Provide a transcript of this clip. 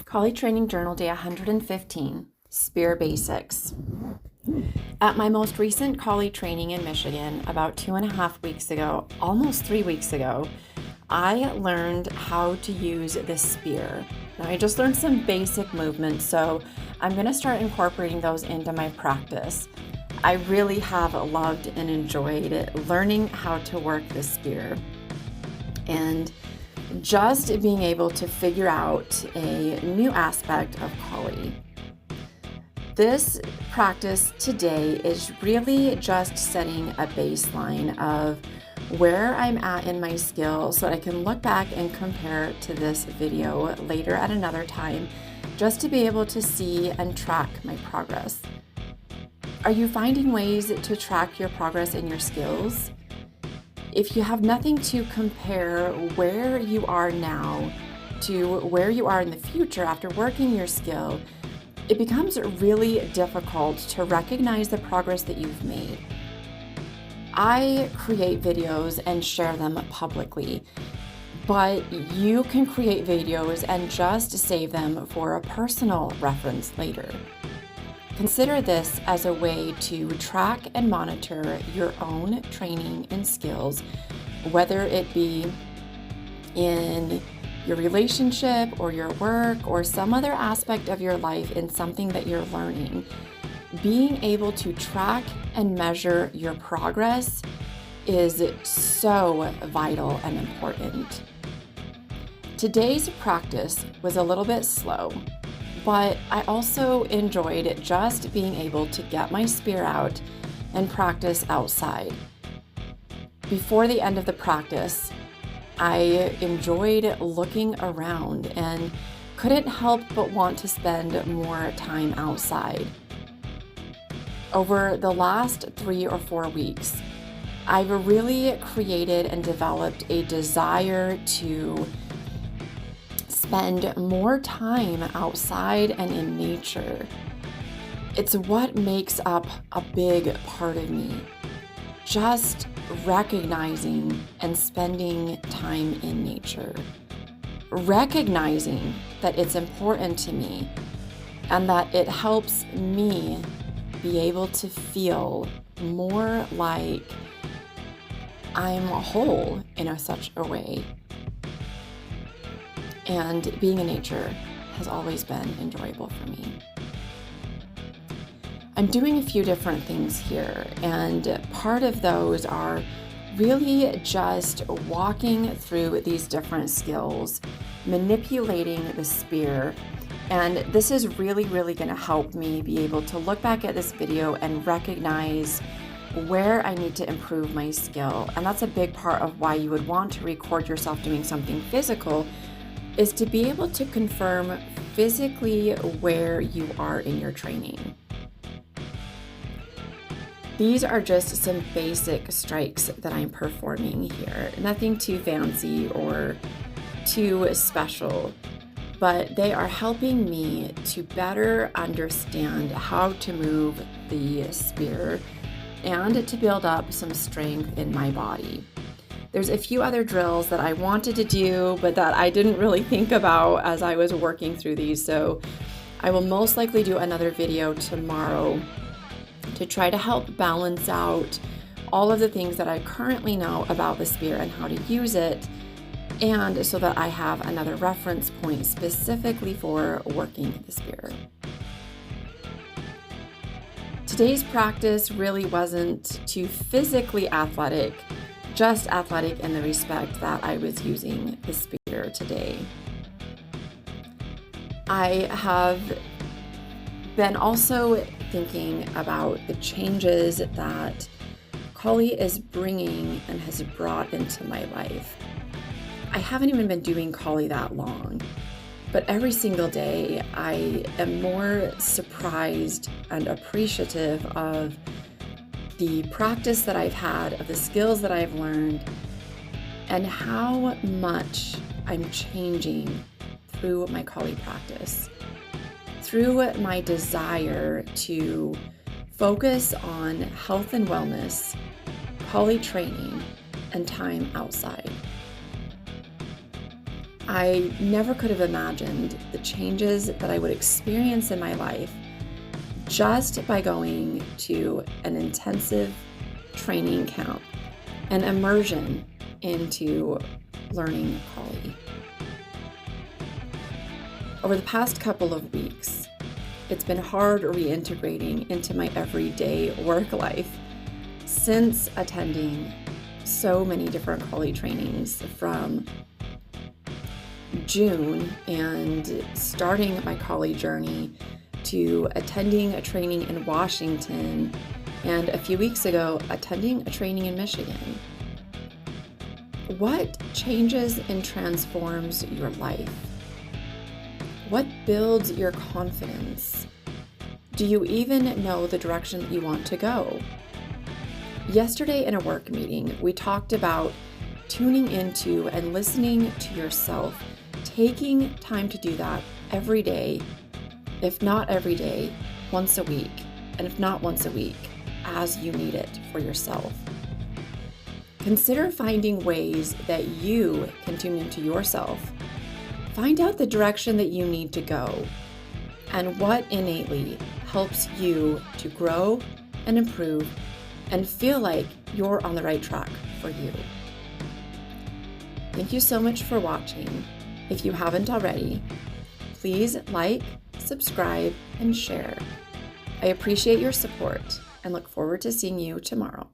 Collie Training Journal Day 115, Spear Basics. At my most recent collie training in Michigan, about 2.5 weeks ago, almost 3 weeks ago, I learned how to use the spear. Now, I just learned some basic movements, so I'm going to start incorporating those into my practice. I really have loved and enjoyed learning how to work the spear. And just being able to figure out a new aspect of collie. This practice today is really just setting a baseline of where I'm at in my skill so that I can look back and compare to this video later at another time, just to be able to see and track my progress. Are you finding ways to track your progress in your skills? If you have nothing to compare where you are now to where you are in the future after working your skill, it becomes really difficult to recognize the progress that you've made. I create videos and share them publicly, but you can create videos and just save them for a personal reference later. Consider this as a way to track and monitor your own training and skills, whether it be in your relationship or your work or some other aspect of your life in something that you're learning. Being able to track and measure your progress is so vital and important. Today's practice was a little bit slow, but I also enjoyed just being able to get my spear out and practice outside. Before the end of the practice, I enjoyed looking around and couldn't help but want to spend more time outside. Over the last 3 or 4 weeks, I've really created and developed a desire to spend more time outside and in nature. It's what makes up a big part of me. Just recognizing and spending time in nature. Recognizing that it's important to me and that it helps me be able to feel more like I'm whole in such a way. And being in nature has always been enjoyable for me. I'm doing a few different things here, and part of those are really just walking through these different skills, manipulating the spear, and this is really going to help me be able to look back at this video and recognize where I need to improve my skill. And that's a big part of why you would want to record yourself doing something physical, is to be able to confirm physically where you are in your training. These are just some basic strikes that I'm performing here. Nothing too fancy or too special, but they are helping me to better understand how to move the spear and to build up some strength in my body. There's a few other drills that I wanted to do, but that I didn't really think about as I was working through these. So I will most likely do another video tomorrow to try to help balance out all of the things that I currently know about the spear and how to use it, and so that I have another reference point specifically for working the spear. Today's practice really wasn't too physically athletic, just athletic in the respect that I was using the spear today. I have been also thinking about the changes that collie is bringing and has brought into my life. I haven't even been doing collie that long, but every single day I am more surprised and appreciative of the practice that I've had, of the skills that I've learned, and how much I'm changing through my collie practice, through my desire to focus on health and wellness, collie training, and time outside. I never could have imagined the changes that I would experience in my life just by going to an intensive training camp, an immersion into learning Kali. Over the past couple of weeks, it's been hard reintegrating into my everyday work life since attending so many different Kali trainings from June and starting my Kali journey to attending a training in Washington and a few weeks ago attending a training in Michigan. What changes and transforms your life? What builds your confidence? Do you even know the direction that you want to go? Yesterday in a work meeting, we talked about tuning into and listening to yourself, taking time to do that every day, if not every day, once a week, and if not once a week, as you need it for yourself. Consider finding ways that you can tune into yourself. Find out the direction that you need to go and what innately helps you to grow and improve and feel like you're on the right track for you. Thank you so much for watching. If you haven't already, please like, subscribe, and share. I appreciate your support and look forward to seeing you tomorrow.